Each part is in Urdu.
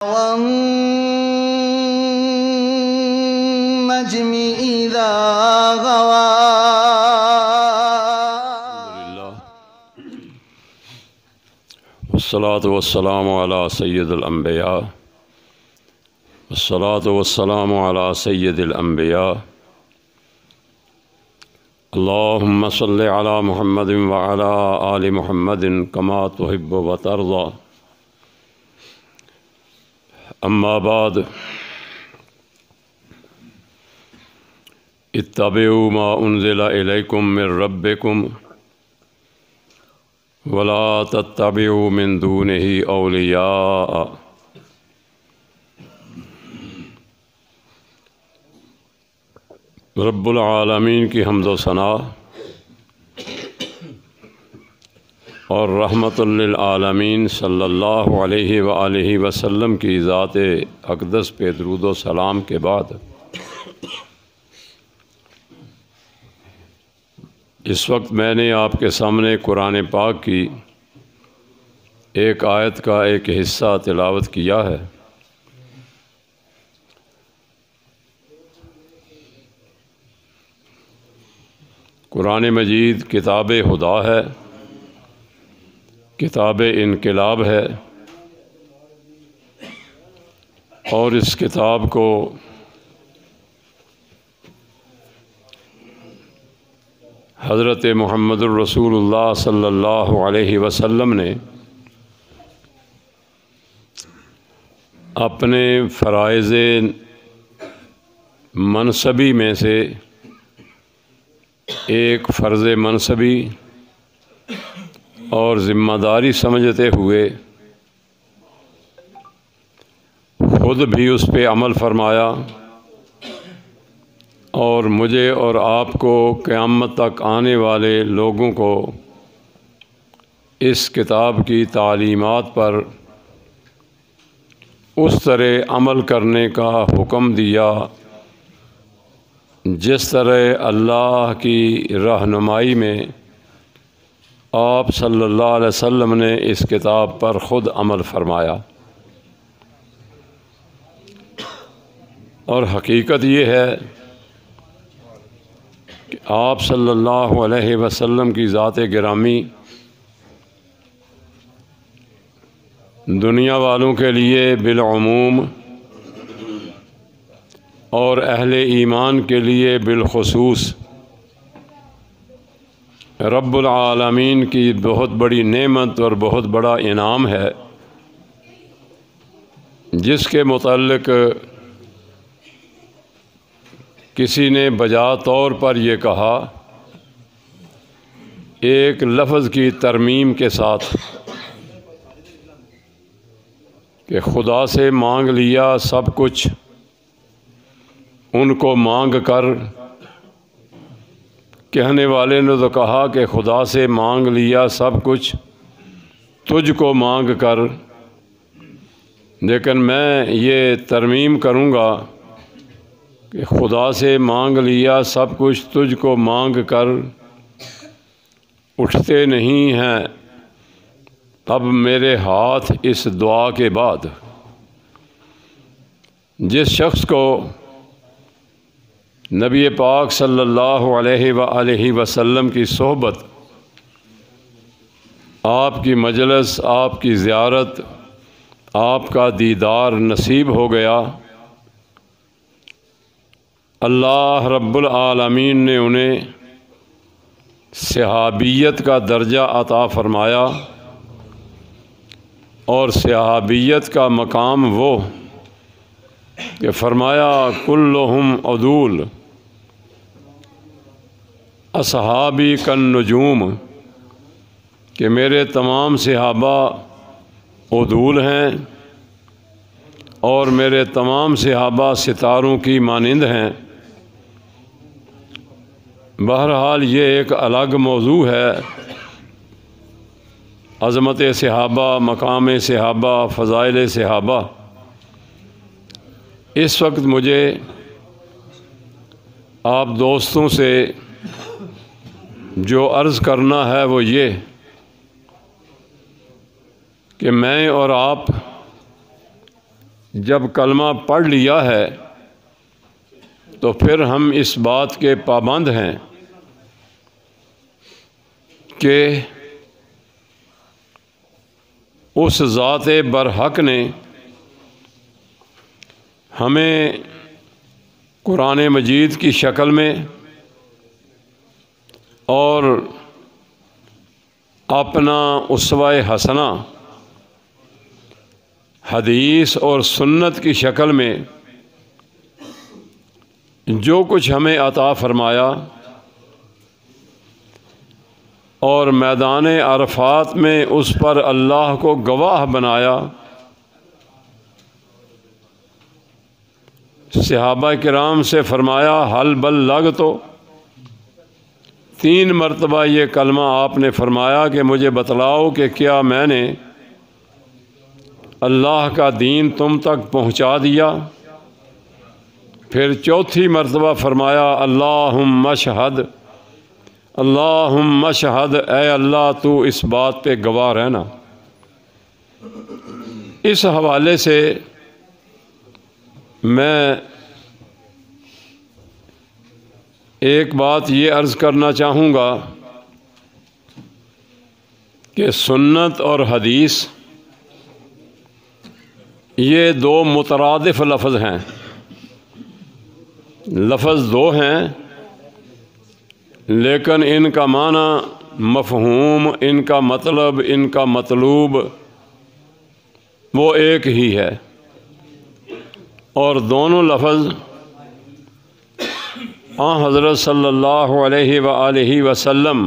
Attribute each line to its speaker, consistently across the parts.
Speaker 1: والنجم إذا غوى.
Speaker 2: والصلاة والسلام على سيد الأنبياء والصلاة والسلام على سيد الأنبياء. اللهم صل على محمد وعلى آل محمد كما تحب وترضى. أما بعد، اتبعوا ما أنزل إليكم من ربكم ولا تتبعوا من دونه أولياء. رب العالمین کی حمد و ثنا اور رحمت للعالمین صلی اللہ علیہ وآلہ وسلم کی ذات اقدس پہ درود و سلام کے بعد اس وقت میں نے آپ کے سامنے قرآن پاک کی ایک آیت کا ایک حصہ تلاوت کیا ہے۔ قرآن مجید کتاب خدا ہے، کتاب انقلاب ہے، اور اس کتاب کو حضرت محمد الرسول اللہ صلی اللہ علیہ وسلم نے اپنے فرائض منصبی میں سے ایک فرض منصبی اور ذمہ داری سمجھتے ہوئے خود بھی اس پہ عمل فرمایا، اور مجھے اور آپ کو قیامت تک آنے والے لوگوں کو اس کتاب کی تعلیمات پر اس طرح عمل کرنے کا حکم دیا جس طرح اللہ کی رہنمائی میں آپ صلی اللہ علیہ وسلم نے اس کتاب پر خود عمل فرمایا۔ اور حقیقت یہ ہے کہ آپ صلی اللہ علیہ وسلم کی ذات گرامی دنیا والوں کے لیے بالعموم اور اہل ایمان کے لیے بالخصوص رب العالمین کی بہت بڑی نعمت اور بہت بڑا انعام ہے، جس کے متعلق کسی نے بجا طور پر یہ کہا ایک لفظ کی ترمیم کے ساتھ کہ خدا سے مانگ لیا سب کچھ، ان کو مانگ کر۔ کہنے والے نے تو کہا کہ خدا سے مانگ لیا سب کچھ تجھ کو مانگ کر، لیکن میں یہ ترمیم کروں گا کہ خدا سے مانگ لیا سب کچھ تجھ کو مانگ کر اٹھتے نہیں ہیں اب میرے ہاتھ اس دعا کے بعد۔ جس شخص کو نبی پاک صلی اللہ علیہ وآلہ وسلم کی صحبت، آپ کی مجلس، آپ کی زیارت، آپ کا دیدار نصیب ہو گیا، اللہ رب العالمین نے انہیں صحابیت کا درجہ عطا فرمایا، اور صحابیت کا مقام وہ کہ فرمایا کلہم عدول اصحابی کالنجوم، کہ میرے تمام صحابہ عدول ہیں اور میرے تمام صحابہ ستاروں کی مانند ہیں۔ بہرحال یہ ایک الگ موضوع ہے، عظمت صحابہ، مقام صحابہ، فضائل صحابہ۔ اس وقت مجھے آپ دوستوں سے جو عرض کرنا ہے وہ یہ کہ میں اور آپ جب کلمہ پڑھ لیا ہے تو پھر ہم اس بات کے پابند ہیں کہ اس ذات برحق نے ہمیں قرآن مجید کی شکل میں اور اپنا اسوہ حسنہ حدیث اور سنت کی شکل میں جو کچھ ہمیں عطا فرمایا اور میدان عرفات میں اس پر اللہ کو گواہ بنایا۔ صحابہ کرام سے فرمایا حل بلغ، تو 3 مرتبہ یہ کلمہ آپ نے فرمایا کہ مجھے بتلاؤ کہ کیا میں نے اللہ کا دین تم تک پہنچا دیا؟ پھر 4تھی مرتبہ فرمایا اللہم اشہد، اللہم اشہد، اے اللہ تو اس بات پہ گواہ رہنا۔ اس حوالے سے میں ایک بات یہ عرض کرنا چاہوں گا کہ سنت اور حدیث یہ 2 مترادف لفظ ہیں، لفظ 2 ہیں لیکن ان کا معنی، مفہوم، ان کا مطلب، ان کا مطلوب وہ ایک ہی ہے، اور دونوں لفظ حضرت صلی اللہ علیہ وآلہ وسلم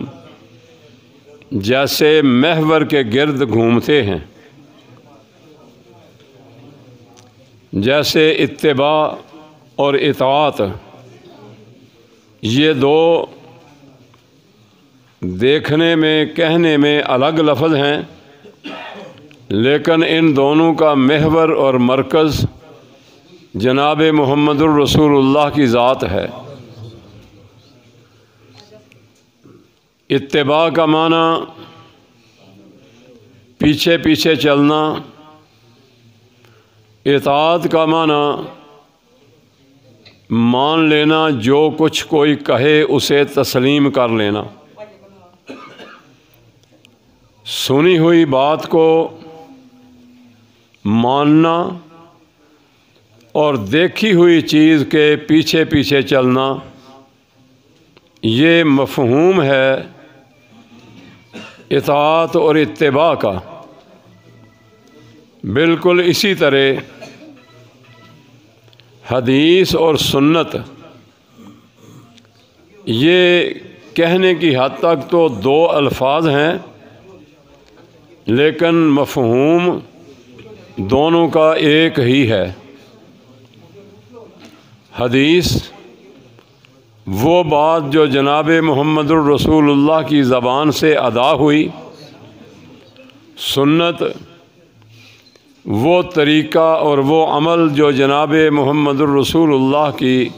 Speaker 2: جیسے محور کے گرد گھومتے ہیں، جیسے اتباع اور اطاعت، یہ 2 دیکھنے میں، کہنے میں الگ لفظ ہیں، لیکن ان دونوں کا محور اور مرکز جناب محمد الرسول اللہ کی ذات ہے۔ اتباع کا معنی پیچھے پیچھے چلنا، اطاعت کا معنی مان لینا، جو کچھ کوئی کہے اسے تسلیم کر لینا، سنی ہوئی بات کو ماننا اور دیکھی ہوئی چیز کے پیچھے پیچھے چلنا، یہ مفہوم ہے اطاعت اور اتباع کا۔ بالکل اسی طرح حدیث اور سنت یہ کہنے کی حد تک تو 2 الفاظ ہیں، لیکن مفہوم دونوں کا ایک ہی ہے۔ حدیث وہ بات جو جناب محمد الرسول اللہ کی زبان سے ادا ہوئی، سنت وہ طریقہ اور وہ عمل جو جناب محمد الرسول اللہ کی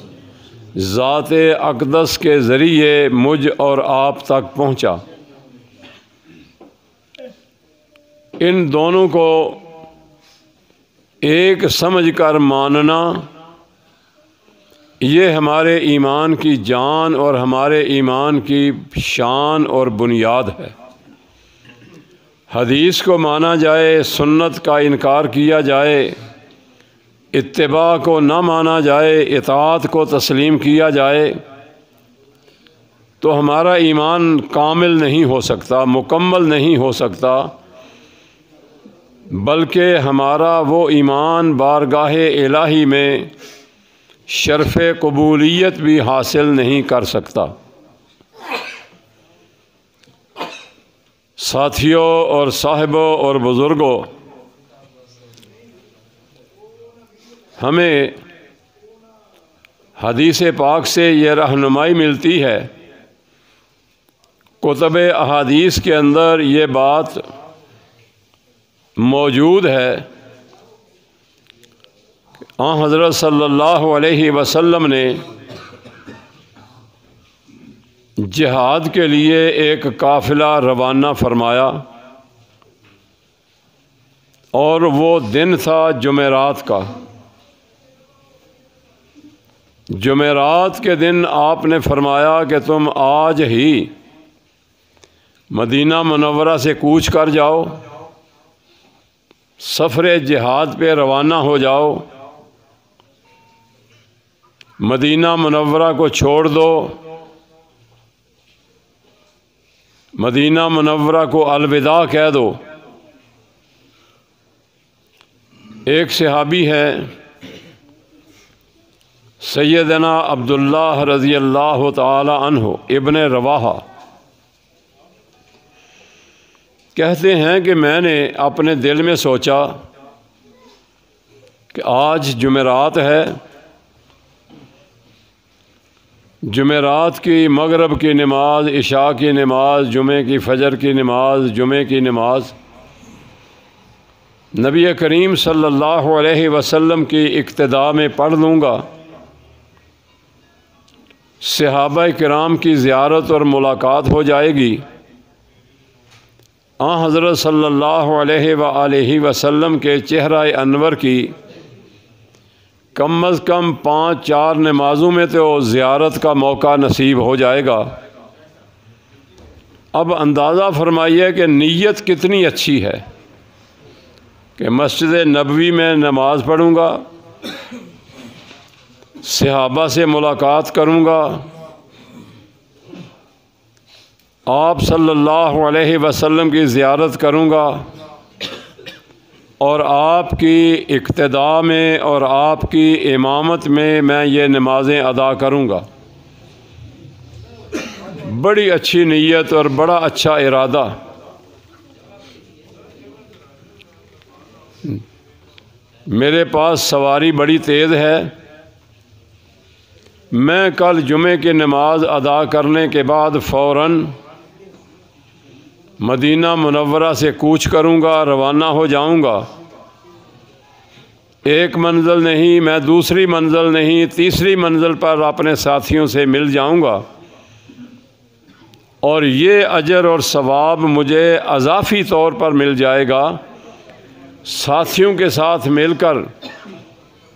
Speaker 2: ذات اقدس کے ذریعے مجھ اور آپ تک پہنچا۔ ان دونوں کو ایک سمجھ کر ماننا یہ ہمارے ایمان کی جان اور ہمارے ایمان کی شان اور بنیاد ہے۔ حدیث کو مانا جائے، سنت کا انکار کیا جائے، اتباع کو نہ مانا جائے، اطاعت کو تسلیم کیا جائے، تو ہمارا ایمان کامل نہیں ہو سکتا، مکمل نہیں ہو سکتا، بلکہ ہمارا وہ ایمان بارگاہ الہی میں شرف قبولیت بھی حاصل نہیں کر سکتا۔ ساتھیوں اور صاحبوں اور بزرگوں، ہمیں حدیث پاک سے یہ رہنمائی ملتی ہے، کتب احادیث کے اندر یہ بات موجود ہے، حضرت صلی اللہ علیہ وسلم نے جہاد کے لیے ایک قافلہ روانہ فرمایا، اور وہ دن تھا جمعرات کا۔ جمعرات کے دن آپ نے فرمایا کہ تم آج ہی مدینہ منورہ سے کوچ کر جاؤ، سفر جہاد پہ روانہ ہو جاؤ، مدینہ منورہ کو چھوڑ دو، مدینہ منورہ کو الوداع کہہ دو۔ ایک صحابی ہے سیدنا عبداللہ رضی اللہ تعالی عنہ ابن رواحہ، کہتے ہیں کہ میں نے اپنے دل میں سوچا کہ آج جمعرات ہے، جمعرات کی مغرب کی نماز، عشاء کی نماز، جمعے کی فجر کی نماز، جمعے کی نماز نبی کریم صلی اللہ علیہ وسلم کی اقتداء میں پڑھ لوں گا، صحابہ کرام کی زیارت اور ملاقات ہو جائے گی، حضرت صلی اللہ علیہ وآلہ وسلم کے چہرہ انور کی کم از کم 5-4 نمازوں میں تو زیارت کا موقع نصیب ہو جائے گا۔ اب اندازہ فرمائیے کہ نیت کتنی اچھی ہے کہ مسجد نبوی میں نماز پڑھوں گا، صحابہ سے ملاقات کروں گا، آپ صلی اللہ علیہ وسلم کی زیارت کروں گا، اور آپ کی اقتداء میں اور آپ کی امامت میں یہ نمازیں ادا کروں گا۔ بڑی اچھی نیت اور بڑا اچھا ارادہ۔ میرے پاس سواری بڑی تیز ہے، میں کل جمعے کی نماز ادا کرنے کے بعد فوراً مدینہ منورہ سے کوچ کروں گا، روانہ ہو جاؤں گا۔ ایک منزل نہیں، میں دوسری منزل نہیں، تیسری منزل پر اپنے ساتھیوں سے مل جاؤں گا، اور یہ اجر اور ثواب مجھے اضافی طور پر مل جائے گا۔ ساتھیوں کے ساتھ مل کر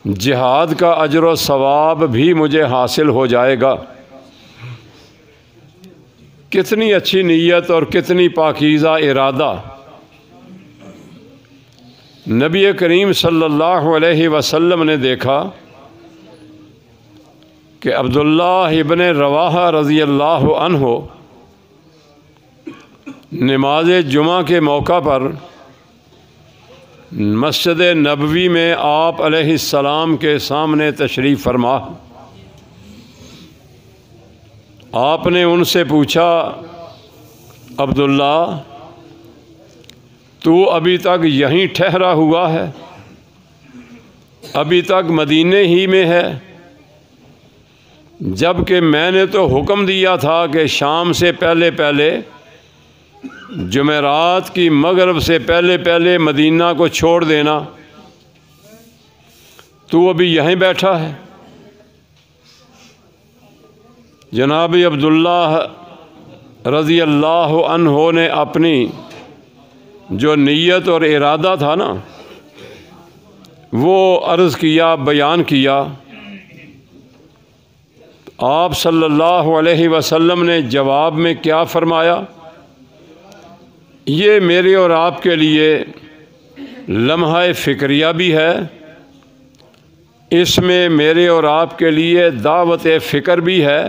Speaker 2: جہاد کا اجر و ثواب بھی مجھے حاصل ہو جائے گا۔ کتنی اچھی نیت اور کتنی پاکیزہ ارادہ۔ نبی کریم صلی اللہ علیہ وسلم نے دیکھا کہ عبداللہ ابن رواحہ رضی اللہ عنہ نماز جمعہ کے موقع پر مسجد نبوی میں آپ علیہ السلام کے سامنے تشریف فرما۔ آپ نے ان سے پوچھا، عبداللہ تو ابھی تک یہیں ٹھہرا ہوا ہے، ابھی تک مدینے ہی میں ہے، جبکہ میں نے تو حکم دیا تھا کہ شام سے پہلے پہلے، جمعرات کی مغرب سے پہلے پہلے مدینہ کو چھوڑ دینا، تو ابھی یہیں بیٹھا ہے۔ جناب عبداللہ رضی اللہ عنہ نے اپنی جو نیت اور ارادہ تھا نا، وہ عرض کیا، بیان کیا۔ آپ صلی اللہ علیہ وسلم نے جواب میں کیا فرمایا؟ یہ میرے اور آپ کے لیے لمحہ فکریہ بھی ہے، اس میں میرے اور آپ کے لیے دعوت فکر بھی ہے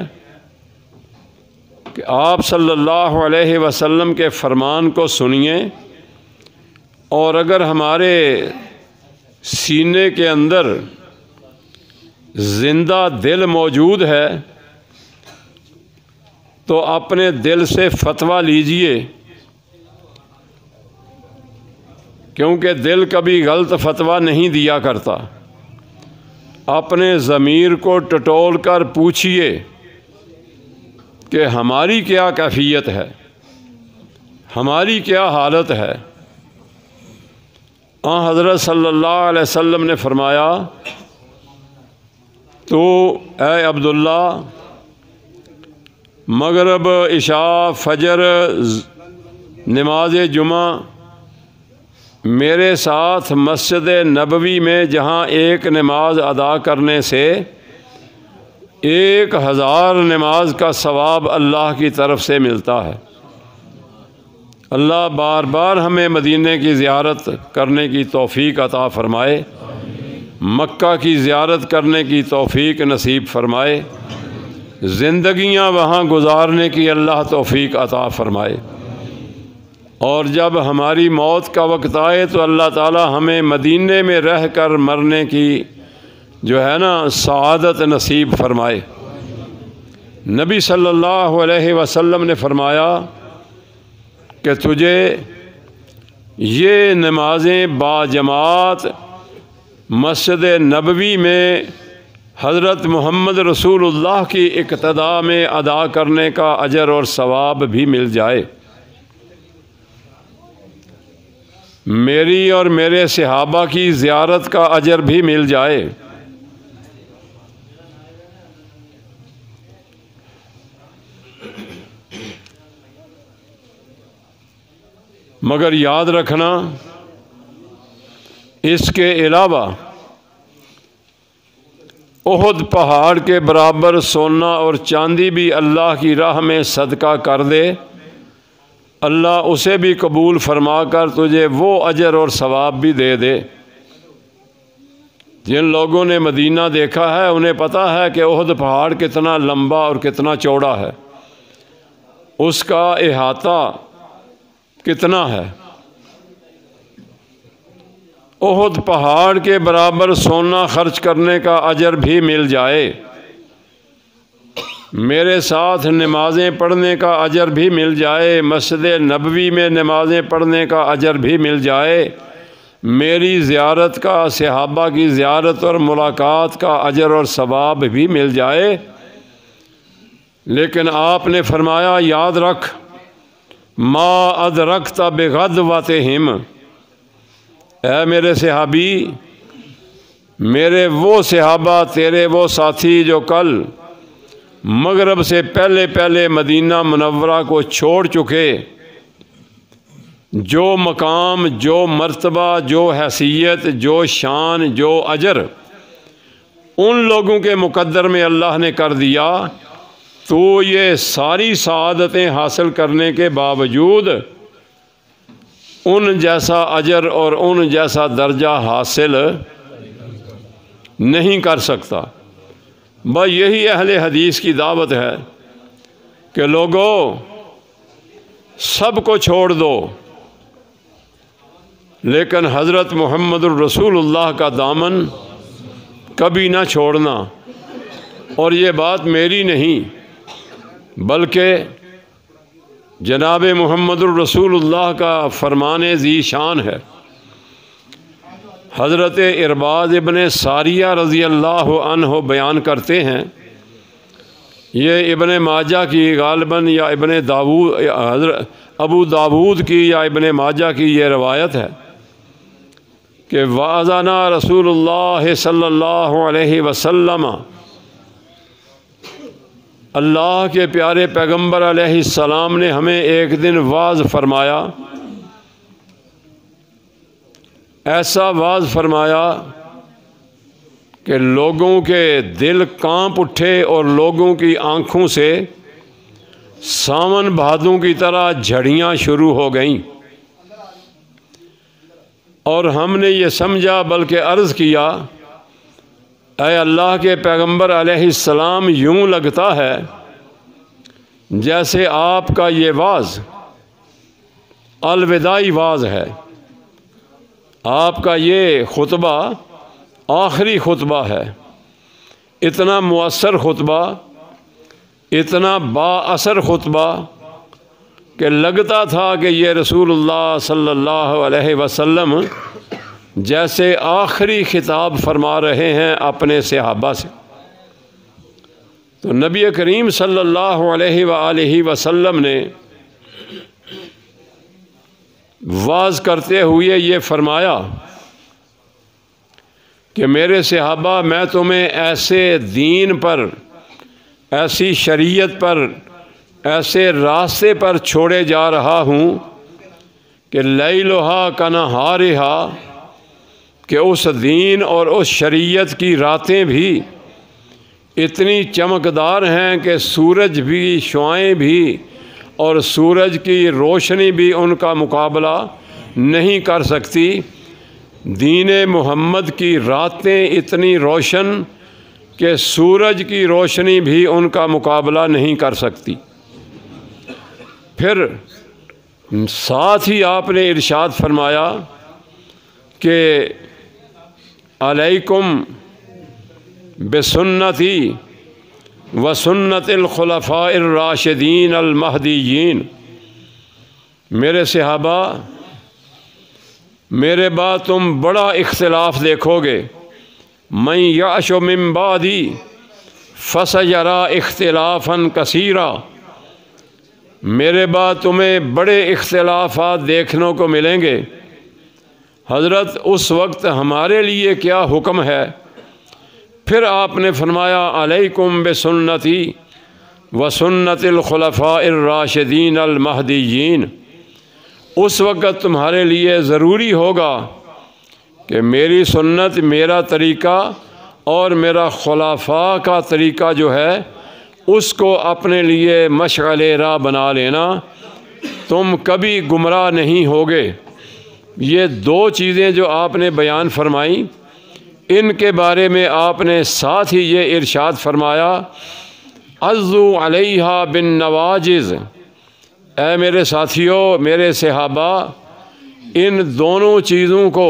Speaker 2: کہ آپ صلی اللہ علیہ وسلم کے فرمان کو سنیے، اور اگر ہمارے سینے کے اندر زندہ دل موجود ہے تو اپنے دل سے فتویٰ لیجئے، کیونکہ دل کبھی غلط فتویٰ نہیں دیا کرتا۔ اپنے ضمیر کو ٹٹول کر پوچھئے کہ ہماری کیا کیفیت ہے، ہماری کیا حالت ہے۔ حضرت صلی اللہ علیہ وسلم نے فرمایا، تو اے عبداللہ مغرب، عشاء، فجر، نماز جمعہ میرے ساتھ مسجد نبوی میں جہاں ایک نماز ادا کرنے سے 1000 نماز کا ثواب اللہ کی طرف سے ملتا ہے۔ اللہ بار بار ہمیں مدینے کی زیارت کرنے کی توفیق عطا فرمائے، مکہ کی زیارت کرنے کی توفیق نصیب فرمائے، زندگیاں وہاں گزارنے کی اللہ توفیق عطا فرمائے، اور جب ہماری موت کا وقت آئے تو اللہ تعالی ہمیں مدینے میں رہ کر مرنے کی جو ہے نا سعادت نصیب فرمائے۔ نبی صلی اللہ علیہ وسلم نے فرمایا کہ تجھے یہ نمازیں باجماعت مسجد نبوی میں حضرت محمد رسول اللہ کی اقتداء میں ادا کرنے کا اجر اور ثواب بھی مل جائے، میری اور میرے صحابہ کی زیارت کا اجر بھی مل جائے۔ مگر یاد رکھنا اس کے علاوہ احد پہاڑ کے برابر سونا اور چاندی بھی اللہ کی راہ میں صدقہ کر دے، اللہ اسے بھی قبول فرما کر تجھے وہ اجر اور ثواب بھی دے دے۔ جن لوگوں نے مدینہ دیکھا ہے انہیں پتہ ہے کہ احد پہاڑ کتنا لمبا اور کتنا چوڑا ہے، اس کا احاطہ کتنا ہے۔ احد پہاڑ کے برابر سونا خرچ کرنے کا اجر بھی مل جائے، میرے ساتھ نمازیں پڑھنے کا اجر بھی مل جائے، مسجد نبوی میں نمازیں پڑھنے کا اجر بھی مل جائے، میری زیارت کا، صحابہ کی زیارت اور ملاقات کا اجر اور ثواب بھی مل جائے۔ لیکن آپ نے فرمایا یاد رکھ ما ادرکت بغدوتہم، اے میرے صحابی، میرے وہ صحابہ، تیرے وہ ساتھی جو کل مغرب سے پہلے پہلے مدینہ منورہ کو چھوڑ چکے، جو مقام، جو مرتبہ، جو حیثیت، جو شان، جو اجر ان لوگوں کے مقدر میں اللہ نے کر دیا، تو یہ ساری سعادتیں حاصل کرنے کے باوجود ان جیسا اجر اور ان جیسا درجہ حاصل نہیں کر سکتا۔ بس یہی اہل حدیث کی دعوت ہے کہ لوگوں سب کو چھوڑ دو، لیکن حضرت محمد الرسول اللہ کا دامن کبھی نہ چھوڑنا۔ اور یہ بات میری نہیں بلکہ جناب محمد الرسول اللہ کا فرمان ذی شان ہے۔ حضرت ارباز ابن ساریہ رضی اللہ عنہ بیان کرتے ہیں، یہ ابن ماجہ کی غالباً یا حضرت ابو داود کی یا ابن ماجہ کی یہ روایت ہے کہ وعظنا رسول اللہ صلی اللہ علیہ وسلم، اللہ کے پیارے پیغمبر علیہ السلام نے ہمیں ایک دن واعظ فرمایا، ایسا واعظ فرمایا کہ لوگوں کے دل کانپ اٹھے اور لوگوں کی آنکھوں سے ساون بھادوں کی طرح جھڑیاں شروع ہو گئیں، اور ہم نے یہ سمجھا بلکہ عرض کیا اے اللہ کے پیغمبر علیہ السلام، یوں لگتا ہے جیسے آپ کا یہ واعظ الوداعی واعظ ہے، آپ کا یہ خطبہ آخری خطبہ ہے۔ اتنا مؤثر خطبہ، اتنا با اثر خطبہ کہ لگتا تھا کہ یہ رسول اللہ صلی اللہ علیہ وسلم جیسے آخری خطاب فرما رہے ہیں اپنے صحابہ سے۔ تو نبی کریم صلی اللہ علیہ وآلہ وسلم نے واعظ کرتے ہوئے یہ فرمایا کہ میرے صحابہ، میں تمہیں ایسے دین پر، ایسی شریعت پر، ایسے راستے پر چھوڑے جا رہا ہوں کہ لیلھا کنہارھا، کہ اس دین اور اس شریعت کی راتیں بھی اتنی چمکدار ہیں کہ سورج بھی، شعاعیں بھی اور سورج کی روشنی بھی ان کا مقابلہ نہیں کر سکتی۔ دین محمد کی راتیں اتنی روشن کہ سورج کی روشنی بھی ان کا مقابلہ نہیں کر سکتی۔ پھر ساتھ ہی آپ نے ارشاد فرمایا کہ علیکم بسنتی و سنت الخلفاء الراشدین المہدیین، میرے صحابہ میرے بعد تم بڑا اختلاف دیکھو گے۔ من یعش من بعدی فسیری اختلافا کثیرا، میرے بعد تمہیں بڑے اختلافات دیکھنے کو ملیں گے۔ حضرت اس وقت ہمارے لیے کیا حکم ہے؟ پھر آپ نے فرمایا علیکم بسنتی و سنت الخلفاء الراشدین المہدیین، اس وقت تمہارے لیے ضروری ہوگا کہ میری سنت، میرا طریقہ اور میرا خلفاء کا طریقہ جو ہے اس کو اپنے لیے مشعل راہ بنا لینا، تم کبھی گمراہ نہیں ہوگے۔ یہ دو چیزیں جو آپ نے بیان فرمائیں، ان کے بارے میں آپ نے ساتھ ہی یہ ارشاد فرمایا عضوا علیہا بالنواجذ، اے میرے ساتھیوں، میرے صحابہ، ان دونوں چیزوں کو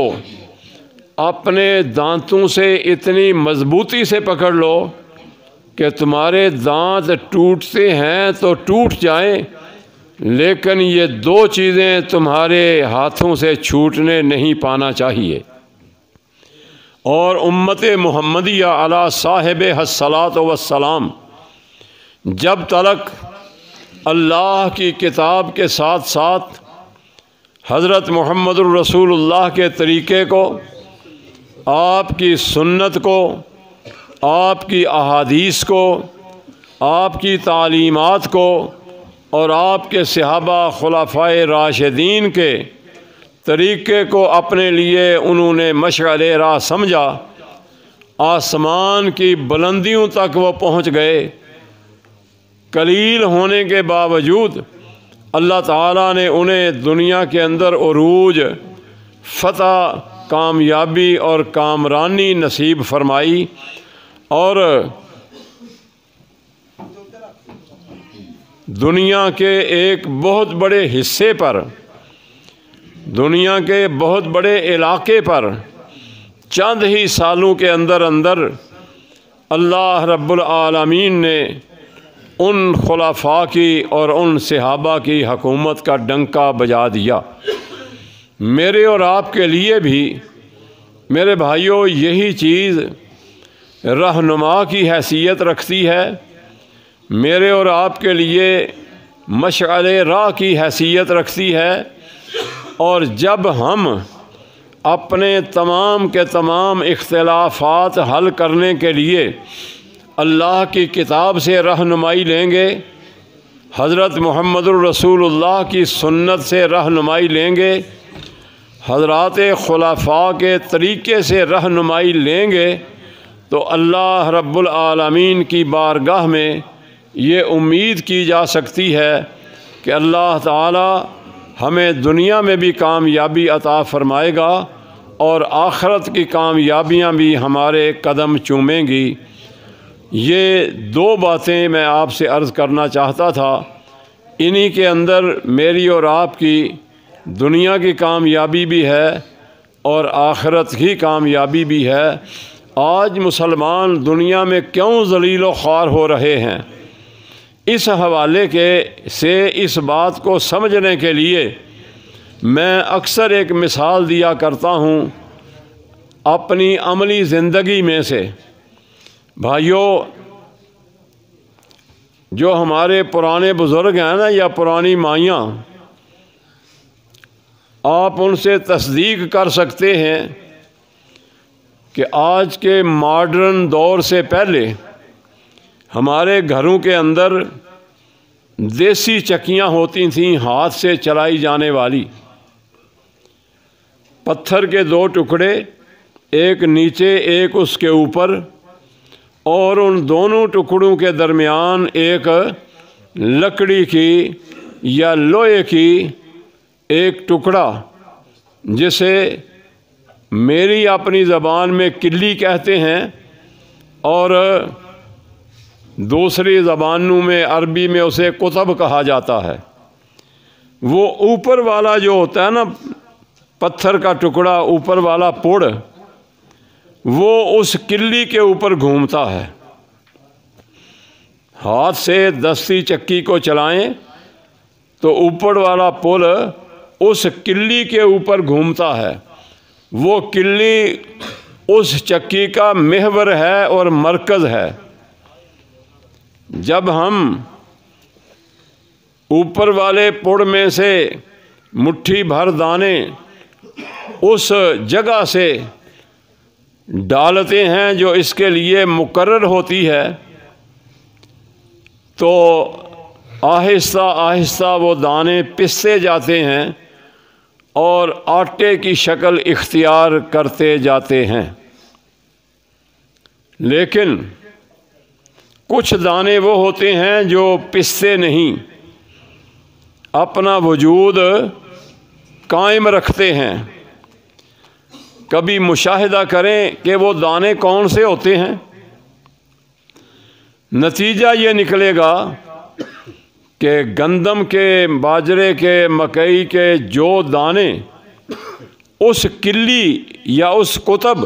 Speaker 2: اپنے دانتوں سے اتنی مضبوطی سے پکڑ لو کہ تمہارے دانت ٹوٹتے ہیں تو ٹوٹ جائیں، لیکن یہ دو چیزیں تمہارے ہاتھوں سے چھوٹنے نہیں پانا چاہیے۔ اور امت محمدیہ علی صاحب الصلاۃ والسلام جب تک اللہ کی کتاب کے ساتھ ساتھ حضرت محمد الرسول اللہ کے طریقے کو، آپ کی سنت کو، آپ کی احادیث کو، آپ کی تعلیمات کو اور آپ کے صحابہ خلفائے راشدین کے طریقے کو اپنے لیے انہوں نے مشعل راہ سمجھا، آسمان کی بلندیوں تک وہ پہنچ گئے۔ قلیل ہونے کے باوجود اللہ تعالیٰ نے انہیں دنیا کے اندر عروج، فتح، کامیابی اور کامرانی نصیب فرمائی، اور دنیا کے ایک بہت بڑے حصے پر، دنیا کے بہت بڑے علاقے پر چند ہی سالوں کے اندر اندر اللہ رب العالمین نے ان خلفاء کی اور ان صحابہ کی حکومت کا ڈنکا بجا دیا۔ میرے اور آپ کے لیے بھی میرے بھائیوں یہی چیز رہنما کی حیثیت رکھتی ہے، میرے اور آپ کے لیے مشعل راہ کی حیثیت رکھتی ہے۔ اور جب ہم اپنے تمام کے تمام اختلافات حل کرنے کے لیے اللہ کی کتاب سے رہنمائی لیں گے، حضرت محمد الرسول اللہ کی سنت سے رہنمائی لیں گے، حضرات خلفاء کے طریقے سے رہنمائی لیں گے، تو اللہ رب العالمین کی بارگاہ میں یہ امید کی جا سکتی ہے کہ اللہ تعالی ہمیں دنیا میں بھی کامیابی عطا فرمائے گا اور آخرت کی کامیابیاں بھی ہمارے قدم چومیں گی۔ یہ دو باتیں میں آپ سے عرض کرنا چاہتا تھا، انہی کے اندر میری اور آپ کی دنیا کی کامیابی بھی ہے اور آخرت کی کامیابی بھی ہے۔ آج مسلمان دنیا میں کیوں ذلیل و خوار ہو رہے ہیں، اس حوالے سے اس بات کو سمجھنے کے لیے میں اکثر ایک مثال دیا کرتا ہوں اپنی عملی زندگی میں سے۔ بھائیوں، جو ہمارے پرانے بزرگ ہیں نا، یا پرانی مائیاں، آپ ان سے تصدیق کر سکتے ہیں کہ آج کے ماڈرن دور سے پہلے ہمارے گھروں کے اندر دیسی چکیاں ہوتی تھیں، ہاتھ سے چلائی جانے والی، پتھر کے دو ٹکڑے، ایک نیچے ایک اس کے اوپر، اور ان دونوں ٹکڑوں کے درمیان ایک لکڑی کی یا لوہے کی ایک ٹکڑا، جسے میری اپنی زبان میں کلی کہتے ہیں اور دوسری زبانوں میں عربی میں اسے قطب کہا جاتا ہے۔ وہ اوپر والا جو ہوتا ہے نا پتھر کا ٹکڑا، اوپر والا پڑ، وہ اس کلی کے اوپر گھومتا ہے۔ ہاتھ سے دستی چکی کو چلائیں تو اوپر والا پل اس کلی کے اوپر گھومتا ہے۔ وہ کلی اس چکی کا محور ہے اور مرکز ہے۔ جب ہم اوپر والے پڑ میں سے مٹھی بھر دانے اس جگہ سے ڈالتے ہیں جو اس کے لیے مقرر ہوتی ہے، تو آہستہ آہستہ وہ دانے پستے جاتے ہیں اور آٹے کی شکل اختیار کرتے جاتے ہیں۔ لیکن کچھ دانے وہ ہوتے ہیں جو پستے نہیں، اپنا وجود قائم رکھتے ہیں۔ کبھی مشاہدہ کریں کہ وہ دانے کون سے ہوتے ہیں، نتیجہ یہ نکلے گا کہ گندم کے، باجرے کے، مکئی کے جو دانے اس کلی یا اس قطب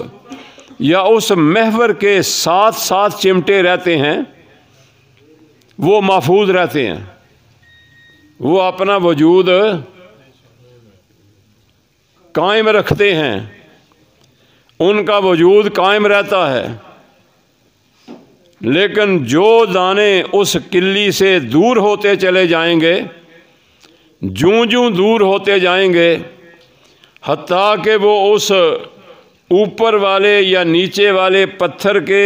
Speaker 2: یا اس محور کے ساتھ ساتھ چمٹے رہتے ہیں، وہ محفوظ رہتے ہیں، وہ اپنا وجود قائم رکھتے ہیں، ان کا وجود قائم رہتا ہے۔ لیکن جو دانے اس کلی سے دور ہوتے چلے جائیں گے، جوں جوں دور ہوتے جائیں گے، حتیٰ کہ وہ اس اوپر والے یا نیچے والے پتھر کے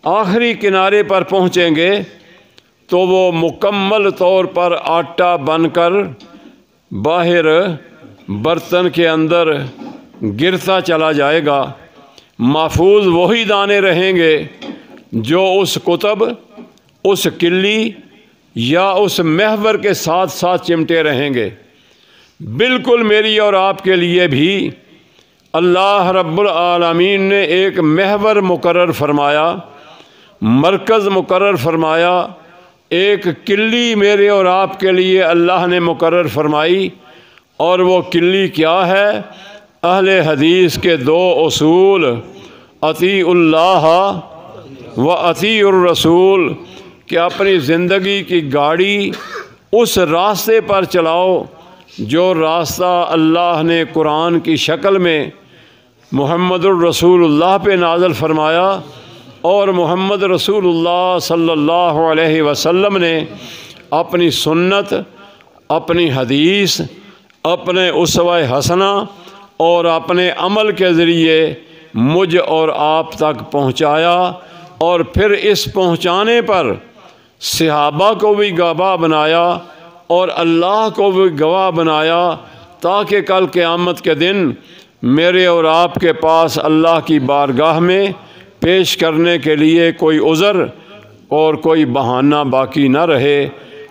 Speaker 2: آخری کنارے پر پہنچیں گے، تو وہ مکمل طور پر آٹا بن کر باہر برتن کے اندر گرتا چلا جائے گا۔ محفوظ وہی دانے رہیں گے جو اس قطب، اس کلی یا اس محور کے ساتھ ساتھ چمٹے رہیں گے۔ بالکل میری اور آپ کے لیے بھی اللہ رب العالمین نے ایک محور مقرر فرمایا، مرکز مقرر فرمایا، ایک کلی میرے اور آپ کے لیے اللہ نے مقرر فرمائی۔ اور وہ کلی کیا ہے؟ اہل حدیث کے دو اصول، اطیع اللہ و اطیع الرسول، کہ اپنی زندگی کی گاڑی اس راستے پر چلاؤ جو راستہ اللہ نے قرآن کی شکل میں محمد الرسول اللہ پہ نازل فرمایا، اور محمد رسول اللہ صلی اللہ علیہ وسلم نے اپنی سنت، اپنی حدیث، اپنے اسوہ حسنہ اور اپنے عمل کے ذریعے مجھ اور آپ تک پہنچایا، اور پھر اس پہنچانے پر صحابہ کو بھی گواہ بنایا اور اللہ کو بھی گواہ بنایا، تاکہ کل قیامت کے دن میرے اور آپ کے پاس اللہ کی بارگاہ میں پیش کرنے کے لیے کوئی عذر اور کوئی بہانہ باقی نہ رہے۔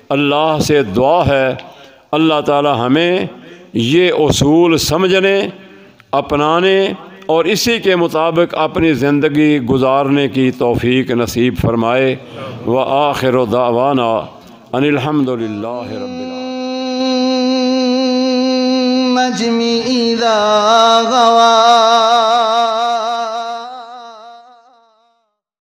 Speaker 2: اللہ سے دعا ہے اللہ تعالی ہمیں یہ اصول سمجھنے، اپنانے اور اسی کے مطابق اپنی زندگی گزارنے کی توفیق نصیب فرمائے۔ وآخر دعوانا ان الحمد للہ رب العالمین۔
Speaker 1: النجم إذا غوى